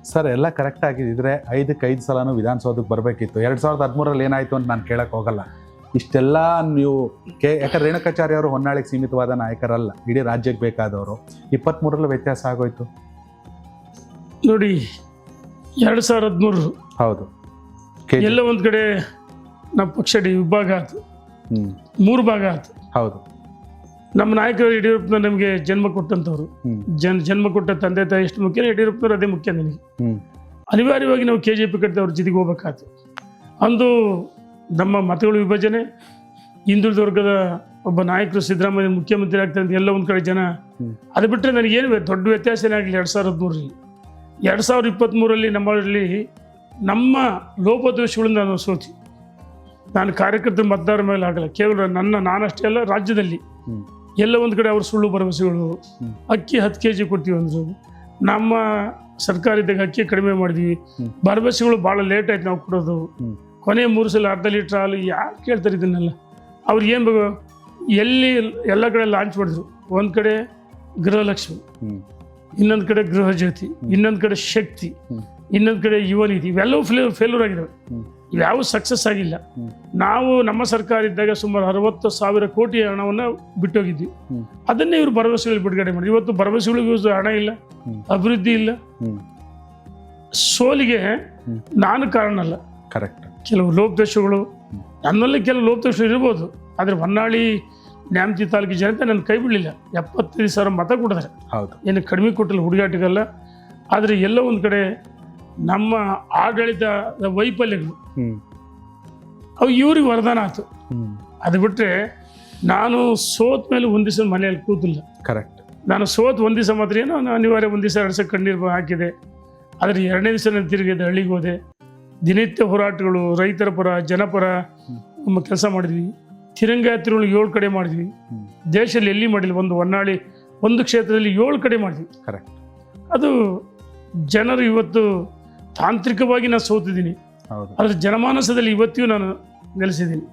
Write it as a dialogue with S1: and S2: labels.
S1: Sir ಎಲ್ಲ correct ಆಗಿದ್ದರೆ 5 ಸಲನೂ ವಿಧಾನಸೌಧಕ್ಕೆ ಬರಬೇಕಿತ್ತು. 2013ರಲ್ಲಿ ಏನಾಯಿತು ಅಂತ ನಾನು ಕೇಳಕ್ಕೆ ಹೋಗಲ್ಲ. ಇಷ್ಟೆಲ್ಲ ನೀವು ಯಾಕಂದ್ರೆ ರೇಣುಕಾಚಾರ್ಯ ಅವರು ಹೊನ್ನಾಳಿಗೆ ಸೀಮಿತವಾದ ನಾಯಕರಲ್ಲ, ಇಡೀ ರಾಜ್ಯಕ್ಕೆ ಬೇಕಾದವರು. 23ರಲ್ಲಿ ವ್ಯತ್ಯಾಸ ಆಗೋಯ್ತು
S2: ನೋಡಿ. 2013
S1: ಹೌದು,
S2: ಎಲ್ಲ ಒಂದು ಕಡೆ ನಮ್ಮ ಪಕ್ಷ ವಿಭಾಗ ಆಯ್ತು, 3 ಭಾಗ ಆಯ್ತು.
S1: ಹೌದು,
S2: ನಮ್ಮ ನಾಯಕರು ಯಡಿಯೂರಪ್ಪನ ನಮಗೆ ಜನ್ಮ ಕೊಟ್ಟಂಥವ್ರು. ಜನ್ಮ ಕೊಟ್ಟ ತಂದೆ ತಾಯಿ ಎಷ್ಟು ಮುಖ್ಯ, ಯಡಿಯೂರಪ್ಪನವ್ರು ಅದೇ ಮುಖ್ಯ ನನಗೆ. ಅನಿವಾರ್ಯವಾಗಿ ನಾವು KJP ಕಟ್ಟಿದ ಅವ್ರ ಜೊತೆಗೆ ಹೋಗ್ಬೇಕಾಯ್ತು. ಅಂದು ನಮ್ಮ ಮತಗಳ ವಿಭಜನೆ, ಹಿಂದುಳಿದ ವರ್ಗದ ಒಬ್ಬ ನಾಯಕರು ಸಿದ್ದರಾಮಯ್ಯ ಮುಖ್ಯಮಂತ್ರಿ ಆಗ್ತಾರೆ ಅಂತ ಎಲ್ಲ ಒಂದು ಕಡೆ ಜನ. ಅದು ಬಿಟ್ಟರೆ ನನಗೇನು ದೊಡ್ಡ ವ್ಯತ್ಯಾಸ ಏನಾಗಲಿ 2013ರಲ್ಲಿ. 2023ರಲ್ಲಿ ನಮ್ಮಲ್ಲಿ ನಮ್ಮ ಲೋಪದೋಷಗಳಿಂದ ನಾನು ಸೋತಿ. ನಾನು ಕಾರ್ಯಕರ್ತರ ಮತದಾರರ ಮೇಲೆ ಆಗಲ್ಲ, ಕೇವಲ ನಾನಷ್ಟೇ ಅಲ್ಲ, ರಾಜ್ಯದಲ್ಲಿ ಎಲ್ಲ ಒಂದು ಕಡೆ ಅವ್ರ ಸುಳ್ಳು ಭರವಸೆಗಳು. ಅಕ್ಕಿ 10 kg ಕೊಡ್ತೀವಿ ಅಂದರು, ನಮ್ಮ ಸರ್ಕಾರ ಇದ್ದಾಗ ಅಕ್ಕಿ ಕಡಿಮೆ ಮಾಡಿದ್ವಿ. ಭರವಸೆಗಳು ಭಾಳ ಲೇಟ್ ಆಯ್ತು ನಾವು ಕೊಡೋದು. ಕೊನೆ 3 ಸಲ ಅರ್ಧ ಲೀಟ್ರ್ ಹಾಲು ಯಾರು ಕೇಳ್ತಾರೆ ಇದನ್ನೆಲ್ಲ? ಅವ್ರು ಏನು ಬೇಕು ಎಲ್ಲಿ ಎಲ್ಲ ಕಡೆ ಲಾಂಚ್ ಮಾಡಿದ್ರು. ಒಂದು ಕಡೆ ಗೃಹಲಕ್ಷ್ಮಿ, ಇನ್ನೊಂದು ಕಡೆ ಗೃಹ ಜ್ಯೋತಿ, ಇನ್ನೊಂದು ಕಡೆ ಶಕ್ತಿ, ಇನ್ನೊಂದು ಕಡೆ ಯುವ ನಿಧಿ. ಇವೆಲ್ಲವೂ ಫೇಲ್ಯೂರ್ ಆಗಿದ್ದಾವೆ, ಇವ್ಯಾವ ಸಕ್ಸಸ್ ಆಗಿಲ್ಲ. ನಾವು ನಮ್ಮ ಸರ್ಕಾರ ಇದ್ದಾಗ ಸುಮಾರು 60,000 ಕೋಟಿ ಹಣವನ್ನು ಬಿಟ್ಟೋಗಿದ್ವಿ. ಅದನ್ನೇ ಇವರು ಭರವಸೆಗಳು ಬಿಡುಗಡೆ ಮಾಡಿ. ಇವತ್ತು ಭರವಸೆಗಳಿಗೂ ಹಣ ಇಲ್ಲ, ಅಭಿವೃದ್ಧಿ ಇಲ್ಲ. ಸೋಲಿಗೆ ನಾನು ಕಾರಣ ಅಲ್ಲ,
S1: ಕರೆಕ್ಟ್.
S2: ಕೆಲವು ಲೋಪದೋಷಗಳು ನನ್ನಲ್ಲಿ ಕೆಲವು ಲೋಪದೋಷ ಇರ್ಬೋದು. ಆದರೆ ಹೊನ್ನಾಳಿ ನ್ಯಾಮತಿ ತಾಲೂಕು ಜನತೆ ನನ್ನ ಕೈ ಬಿಡಲಿಲ್ಲ. 75,000 ಮತ ಕೊಡಿದ್ರೆ,
S1: ಹೌದು,
S2: ಏನು ಕಡಿಮೆ ಕೊಟ್ಟಿಲ್ಲ ಹುಡುಗಾಟಿಗಲ್ಲ. ಆದರೆ ಎಲ್ಲೋ ಒಂದು ಕಡೆ ನಮ್ಮ ಆಡಳಿತ ವೈಫಲ್ಯಗಳು ಅವು ಇವ್ರಿಗೆ ವರದಾನ ಆಯ್ತು. ಅದು ಬಿಟ್ಟರೆ ನಾನು ಸೋತ ಮೇಲೆ ಒಂದು ದಿವಸ ಮನೆಯಲ್ಲಿ ಕೂತಿಲ್ಲ.
S1: ಕರೆಕ್ಟ್.
S2: ನಾನು ಸೋತ್ ಒಂದು ದಿವಸ ಮಾತ್ರ ಏನೋ ಅನಿವಾರ್ಯ 1 ದಿವಸ 2 ದಿವಸ ಕಣ್ಣೀರು ಹಾಕಿದೆ. ಆದರೆ 2ನೇ ದಿವಸ ನಾನು ತಿರುಗಿದೆ, ಹಳ್ಳಿಗೆ ಹೋದೆ. ದಿನನಿತ್ಯ ಹೋರಾಟಗಳು, ರೈತರ ಪರ, ಜನಪರ ನಮ್ಮ ಕೆಲಸ ಮಾಡಿದ್ವಿ. ತಿರಂಗಾಯಾತ್ರೆಗಳು 7 ಕಡೆ ಮಾಡಿದ್ವಿ. ದೇಶದಲ್ಲಿ ಎಲ್ಲಿ ಮಾಡಿಲ್ಲ. ಒಂದು ಹೊನ್ನಾಳಿ ಒಂದು ಕ್ಷೇತ್ರದಲ್ಲಿ 7 ಕಡೆ ಮಾಡಿದ್ವಿ.
S1: ಕರೆಕ್ಟ್.
S2: ಅದು ಜನರು ಇವತ್ತು ತಾಂತ್ರಿಕವಾಗಿ ನಾನು ಸೋತಿದ್ದೀನಿ, ಆದರೆ ಜನಮಾನಸದಲ್ಲಿ ಇವತ್ತಿಗೂ ನಾನು ನೆಲೆಸಿದ್ದೀನಿ.